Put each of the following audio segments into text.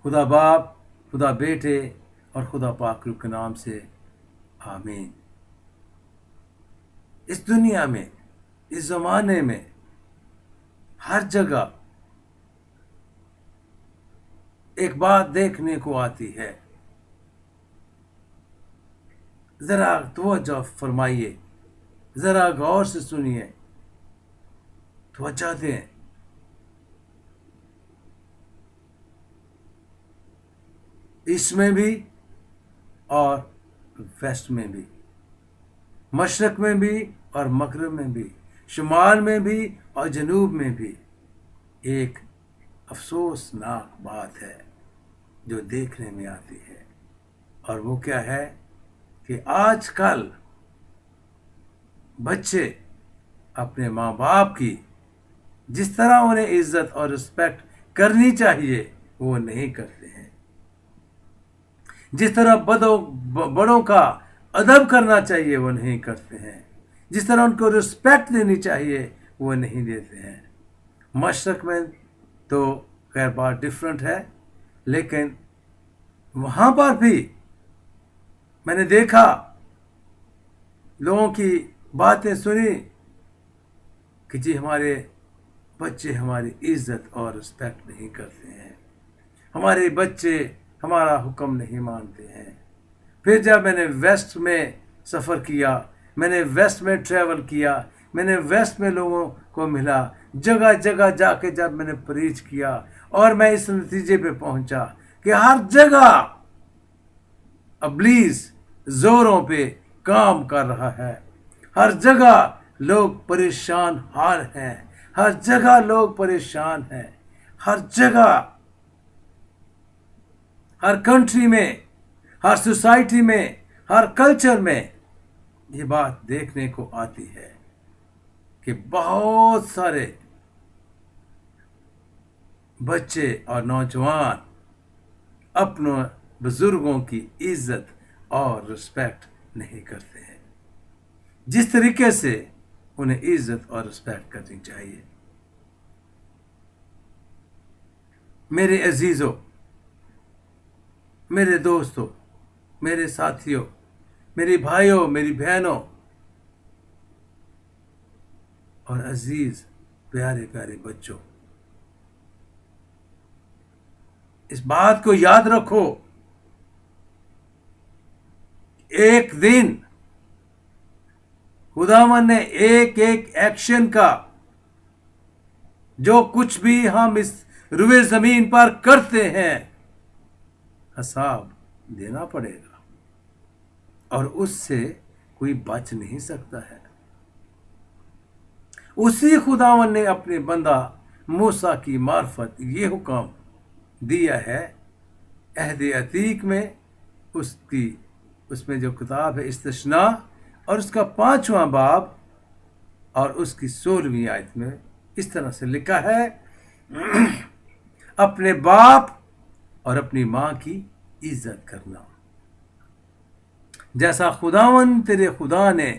خدا باپ، خدا بیٹے اور خدا پاک روح کے نام سے آمین۔ اس دنیا میں، اس زمانے میں ہر جگہ ایک بات دیکھنے کو آتی ہے، ذرا توجہ فرمائیے، ذرا غور سے سنیے، توجہ دیں۔ ایسٹ میں بھی اور ویسٹ میں بھی، مشرق میں بھی اور مغرب میں بھی، شمال میں بھی اور جنوب میں بھی ایک افسوسناک بات ہے جو دیکھنے میں آتی ہے، اور وہ کیا ہے کہ آج کل بچے اپنے ماں باپ کی جس طرح انہیں عزت اور رسپیکٹ کرنی چاہیے وہ نہیں کرتے ہیں، جس طرح بڑوں کا ادب کرنا چاہیے وہ نہیں کرتے ہیں، جس طرح ان کو رسپیکٹ دینی چاہیے وہ نہیں دیتے ہیں۔ مشرق میں تو خیر بات ڈفرینٹ ہے، لیکن وہاں پر بھی میں نے دیکھا، لوگوں کی باتیں سنی کہ جی ہمارے بچے ہماری عزت اور رسپیکٹ نہیں کرتے ہیں، ہمارے بچے ہمارا حکم نہیں مانتے ہیں۔ پھر جب میں نے ویسٹ میں سفر کیا، میں نے ویسٹ میں ٹریول کیا، میں نے ویسٹ میں لوگوں کو ملا، جگہ جگہ جا کے جب میں نے پریچ کیا، اور میں اس نتیجے پہ پہنچا کہ ہر جگہ ابلیس زوروں پہ کام کر رہا ہے، ہر جگہ لوگ پریشان حال ہیں، ہر جگہ لوگ پریشان ہیں، ہر جگہ، ہر کنٹری میں، ہر سوسائٹی میں، ہر کلچر میں یہ بات دیکھنے کو آتی ہے کہ بہت سارے بچے اور نوجوان اپنے بزرگوں کی عزت اور رسپیکٹ نہیں کرتے ہیں جس طریقے سے انہیں عزت اور رسپیکٹ کرنی چاہیے۔ میرے عزیزوں، میرے دوستوں، میرے ساتھیوں، میری بھائیوں، میری بہنوں اور عزیز پیارے پیارے بچوں، اس بات کو یاد رکھو، ایک دن خداوند نے ایک ایک ایکشن کا، جو کچھ بھی ہم اس روئے زمین پر کرتے ہیں، حساب دینا پڑے گا، اور اس سے کوئی بچ نہیں سکتا ہے۔ اسی خداوند نے اپنے بندہ موسیٰ کی معرفت یہ حکم دیا ہے عہد عتیق میں، اس میں جو کتاب ہے استثناء، اور اس کا 5واں باب اور اس کی 16ویں آیت میں اس طرح سے لکھا ہے، اپنے باپ اور اپنی ماں کی عزت کرنا، جیسا خداوند تیرے خدا نے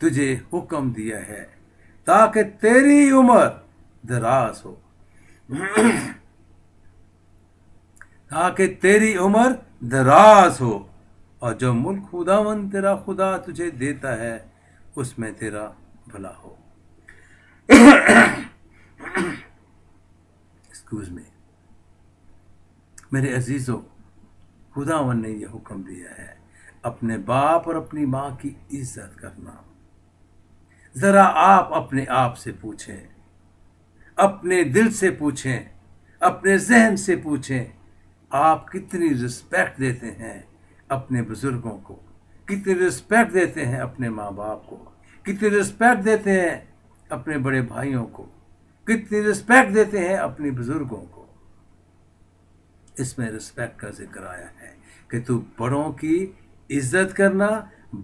تجھے حکم دیا ہے، تاکہ تیری عمر دراز ہو، تاکہ تیری عمر دراز ہو، اور جو ملک خداوند تیرا خدا تجھے دیتا ہے اس میں تیرا بھلا ہو۔ ایکسکیوز می، میرے عزیزوں، خداوند نے یہ حکم دیا ہے اپنے باپ اور اپنی ماں کی عزت کرنا۔ ذرا آپ اپنے آپ سے پوچھیں، اپنے دل سے پوچھیں، اپنے ذہن سے پوچھیں، آپ کتنی رسپیکٹ دیتے ہیں اپنے بزرگوں کو، کتنی رسپیکٹ دیتے ہیں اپنے ماں باپ کو، کتنی رسپیکٹ دیتے ہیں اپنے بڑے بھائیوں کو، کتنی رسپیکٹ دیتے ہیں اپنے بزرگوں کو۔ اس میں رسپیکٹ کا ذکر آیا ہے کہ تو بڑوں کی عزت کرنا،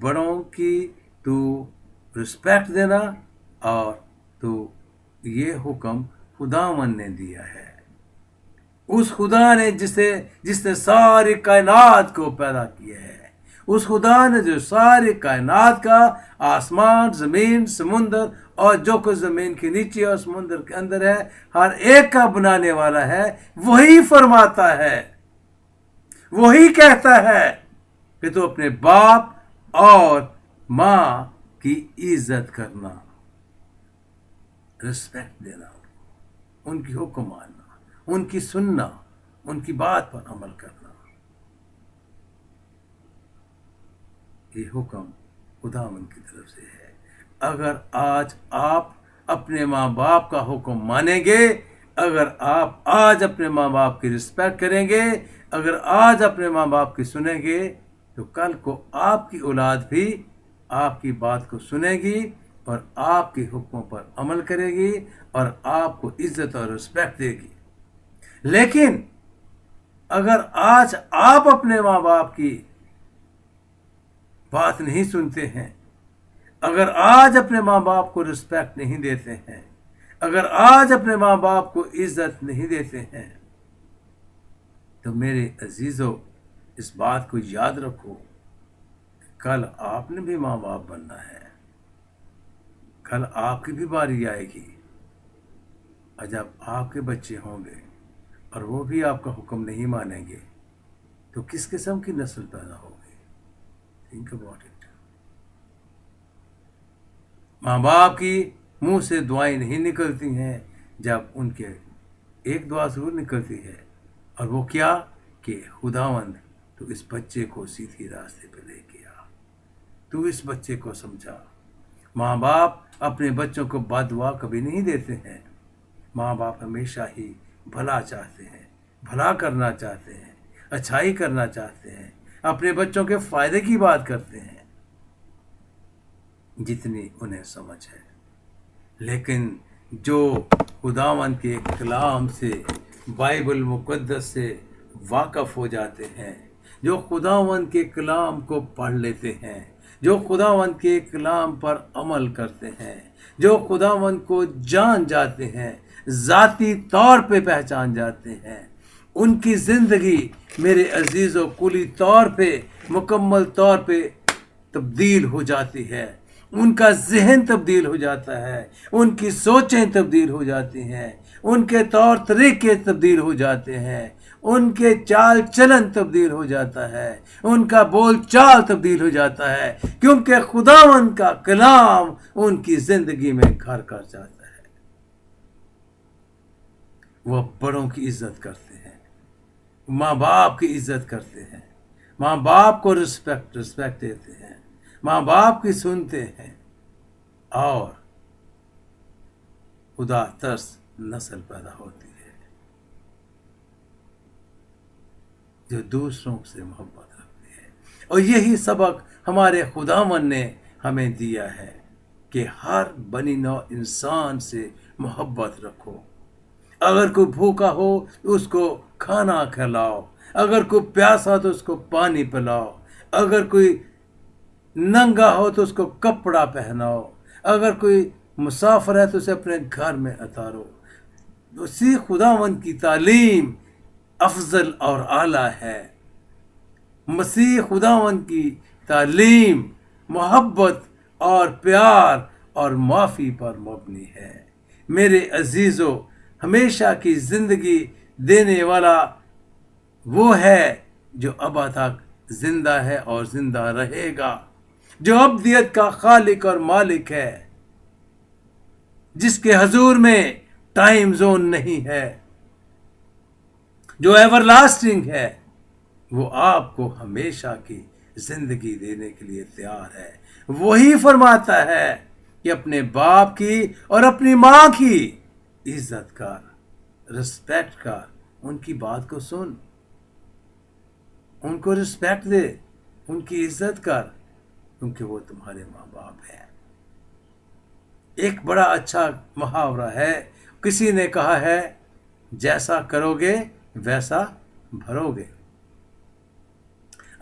بڑوں کی تو رسپیکٹ دینا، اور تو یہ حکم خداوند نے دیا ہے، اس خدا نے جس نے ساری کائنات کو پیدا کیا ہے، اس خدا نے جو ساری کائنات کا، آسمان، زمین، سمندر اور جو کچھ زمین کے نیچے اور سمندر کے اندر ہے، ہر ایک کا بنانے والا ہے، وہی فرماتا ہے वही कहता है कि तू अपने बाप और माँ की इज्जत करना, रिस्पेक्ट देना, उनकी हुक्म मानना, उनकी सुनना, उनकी बात पर अमल करना। ये हुक्म खुदावन की तरफ से है। अगर आज आप अपने माँ बाप का हुक्म मानेंगे, अगर आप आज अपने माँ बाप की रिस्पेक्ट करेंगे, अगर आज अपने माँ बाप की सुनेंगे, तो कल को आपकी औलाद भी आपकी बात को सुनेगी और आपके हुक्मों पर अमल करेगी और आपको इज्जत और रिस्पेक्ट देगी। लेकिन अगर आज आप अपने माँ बाप की बात नहीं सुनते हैं, अगर आज अपने माँ बाप को रिस्पेक्ट नहीं देते हैं, अगर आज अपने माँ बाप को इज्जत नहीं देते हैं, तो मेरे अजीजों, इस बात को याद रखो, कल आपने भी माँ बाप बनना है, कल आपकी भी बारी आएगी और जब आपके बच्चे होंगे और वो भी आपका हुक्म नहीं मानेंगे, तो किस किस्म की नस्ल पैदा होगी? Think about it. माँ बाप की मुंह से दुआएं नहीं निकलती हैं, जब उनके एक दुआ जरूर निकलती है, और वो क्या कि खुदावंद तू इस बच्चे को सीधी रास्ते पे लेके आ, तू इस बच्चे को समझा। माँ बाप अपने बच्चों को बददुआ कभी नहीं देते हैं। माँ बाप हमेशा ही भला चाहते हैं, भला करना चाहते हैं, अच्छाई करना चाहते हैं, अपने बच्चों के फायदे की बात करते हैं जितनी उन्हें समझ है। लेकिन जो खुदावन के कलाम से, बाइबल मुक़द्दस से वाक़फ़ हो जाते हैं, जो खुदावन के कलाम को पढ़ लेते हैं, जो खुदावन के कलाम पर अमल करते हैं, जो खुदावन को जान जाते हैं, ज़ाती तौर पे पहचान जाते हैं, उनकी ज़िंदगी मेरे अजीज़ों कुली तौर पे, मुकम्मल तौर पे तब्दील हो जाती है। उनका जहन तब्दील हो जाता है, उनकी सोचें तब्दील हो जाती हैं, उनके तौर तरीके तब्दील हो जाते हैं, उनके चाल चलन तब्दील हो जाता है, उनका बोल चाल तब्दील हो जाता है, क्योंकि खुदावन का कलाम उनकी ज़िंदगी में घर कर जाता है। वह बड़ों की इज्जत करते हैं, माँ बाप की इज्जत करते हैं, माँ बाप को रिस्पेक्ट देते हैं, माँ बाप की सुनते हैं, और खुदा तरस नस्ल पैदा होती है जो दूसरों से मोहब्बत रखती है। और यही सबक हमारे खुदावन ने हमें दिया है कि हर बनी नौ इंसान से मोहब्बत रखो। अगर कोई भूखा हो तो उसको खाना खिलाओ, अगर कोई प्यासा तो उसको पानी पिलाओ, अगर कोई नंगा हो तो उसको कपड़ा पहनाओ, अगर कोई मुसाफिर है तो उसे अपने घर में उतारो। उसी खुदावंद की तालीम अफजल और आला है। मसीह खुदावंद की तालीम मोहब्बत और प्यार और माफ़ी पर मबनी है। मेरे अजीज़ों, हमेशा की ज़िंदगी देने वाला वो है जो अब तक जिंदा है और जिंदा रहेगा, जो अब्दियत का खालिक और मालिक है, जिसके हजूर में टाइम जोन नहीं है, जो एवरलास्टिंग है। वो आपको हमेशा की जिंदगी देने के लिए तैयार है। वही फरमाता है कि अपने बाप की और अपनी माँ की इज्जत कर, रिस्पेक्ट कर, उनकी बात को सुन, उनको रिस्पेक्ट दे, उनकी इज्जत कर, क्योंकि वो तुम्हारे माँ बाप हैं। एक बड़ा अच्छा मुहावरा है, किसी ने कहा है, जैसा करोगे वैसा भरोगे।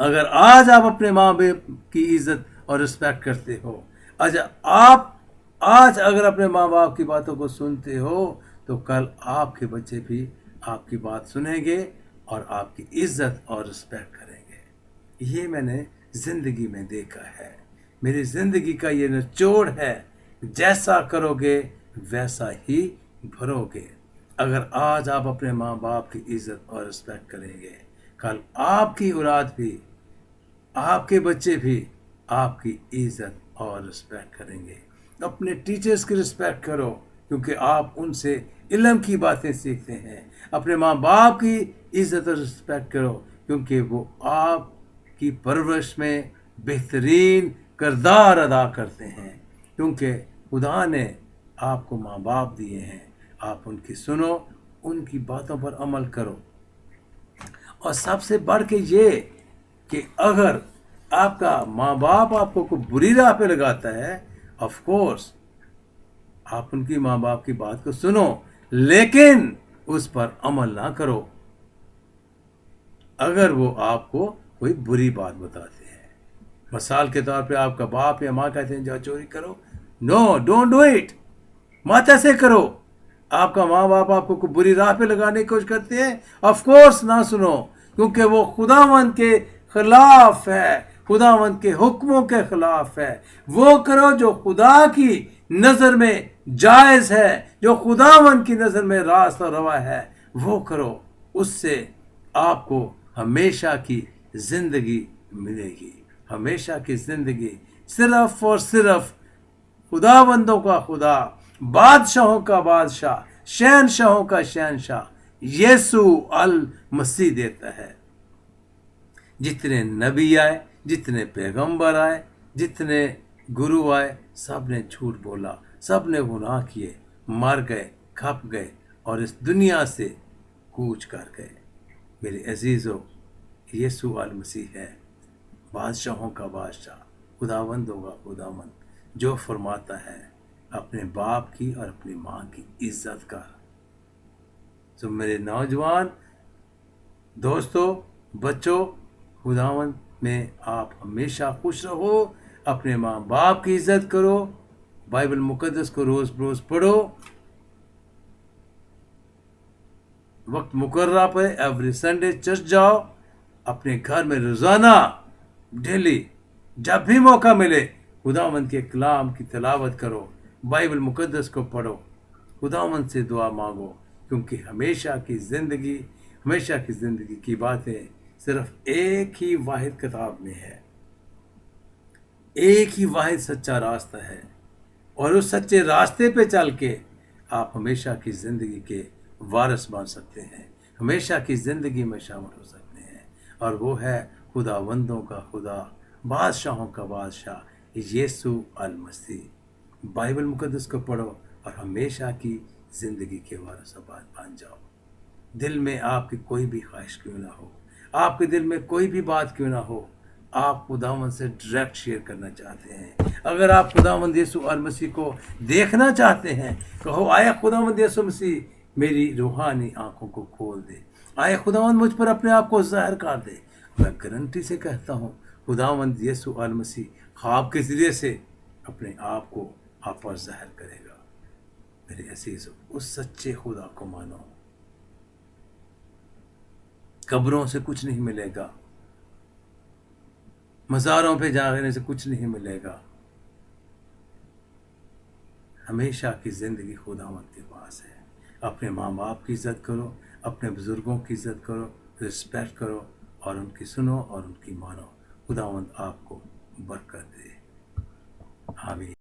अगर आज आप अपने माँ बाप की इज्जत और रिस्पेक्ट करते हो, आज अगर अपने माँ बाप की बातों को सुनते हो, तो कल आपके बच्चे भी आपकी बात सुनेंगे और आपकी इज्जत और रिस्पेक्ट करेंगे। ये मैंने ज़िंदगी में देखा है। मेरी ज़िंदगी का ये निचोड़ है, जैसा करोगे वैसा ही भरोगे। अगर आज आप अपने माँ बाप की इज्जत और रिस्पेक्ट करेंगे, कल आपकी औलाद भी, आपके बच्चे भी आपकी इज्जत और रिस्पेक्ट करेंगे। अपने टीचर्स की रिस्पेक्ट करो, क्योंकि आप उनसे इल्म की बातें सीखते हैं। अपने माँ बाप की इज्जत और रिस्पेक्ट करो, क्योंकि वो आपकी परवरिश में बेहतरीन किरदार अदा करते हैं। क्योंकि खुदा ने आपको माँ बाप दिए हैं, आप उनकी सुनो, उनकी बातों पर अमल करो। और सबसे बढ़ के ये कि अगर आपका माँ बाप आपको कोई बुरी राह पे लगाता है, ऑफ कोर्स आप उनकी माँ बाप की बात को सुनो, लेकिन उस पर अमल ना करो अगर वो आपको कोई बुरी बात बताते हैं। मिसाल के तौर पे आपका बाप या माँ कहते हैं जाओ चोरी करो, नो, डोंट डू इट, मत ऐसे करो। आपका माँ बाप आपको कोई बुरी राह पे लगाने की कोशिश करते हैं, ऑफ कोर्स ना सुनो, क्योंकि वो खुदावंद के खिलाफ है, खुदावंद के हुक्मों के खिलाफ है। वो करो जो खुदा की नजर में जायज है, जो खुदावंद की नजर में रास्त और रवा है, वो करो। उससे आपको हमेशा की जिंदगी मिलेगी, हमेशा की जिंदगी। सिर्फ और सिर्फ खुदाबंदों का खुदा, बादशाहों का बादशाह, शहनशाहों का शहनशाह यीशु अल मसीह देता है। जितने नबी आए, जितने पैगंबर आए, जितने गुरु आए, सब ने झूठ बोला, सब ने गुनाह किए, मर गए, खप गए और इस दुनिया से कूच कर गए। मेरे अजीज़ों, यीशु अल मसीह है बादशाहों का बादशाह, खुदावंदों का खुदावंद, जो फरमाता है अपने बाप की और अपनी माँ की इज्जत कर। तो मेरे नौजवान दोस्तों, बच्चों, खुदावंद में आप हमेशा खुश रहो। अपने माँ बाप की इज्जत करो, बाइबल मुकद्दस को रोज रोज पढ़ो, वक्त मुकर्रा पे एवरी संडे चर्च जाओ, अपने घर में रोजाना डेली जब भी मौका मिले खुदावंद के कलाम की तिलावत करो, बाइबल मुकद्दस को पढ़ो, खुदावंद से दुआ मांगो, क्योंकि हमेशा की जिंदगी की बातें सिर्फ एक ही वाहिद किताब में है। एक ही वाहिद सच्चा रास्ता है, और उस सच्चे रास्ते पे चल के आप हमेशा की जिंदगी के वारिस बन सकते हैं, हमेशा की जिंदगी में शामिल हो सकते हैं। और वो है खुदावंदों का खुदा, बादशाहों का बादशाह यीशु अल मसीह। बाइबल मुकद्दस को पढ़ो और हमेशा की जिंदगी के वारिस बन जाओ। दिल में आपकी कोई भी ख्वाहिश क्यों ना हो, आपके दिल में कोई भी बात क्यों ना हो, आप खुदावंद से डायरेक्ट शेयर करना चाहते हैं। अगर आप खुदावंद यीशु अल मसीह को देखना चाहते हैं, कहो आया खुदावंद यीशु मसीह मेरी रूहानी आंखों को खोल दे, आया खुदावंद मुझ पर अपने आप को ज़ाहिर कर दे। मैं गारंटी से कहता हूँ खुदावंद यीशु अल मसीह ख्वाब के ज़रिए से अपने आप को आप पर ज़ाहिर करेगा। मेरे अजीज़ों, उस सच्चे खुदा को मानो। कब्रों से कुछ नहीं मिलेगा, मज़ारों पे जाने से कुछ नहीं मिलेगा। हमेशा की ज़िंदगी खुदावंद के पास है। अपने माँ बाप की इज़्ज़त करो, अपने बुज़ुर्गों की इज़्ज़त करो, रिस्पेक्ट करो और उनकी सुनो और उनकी मानो। खुदावंद आपको बरकत दे। आमीन।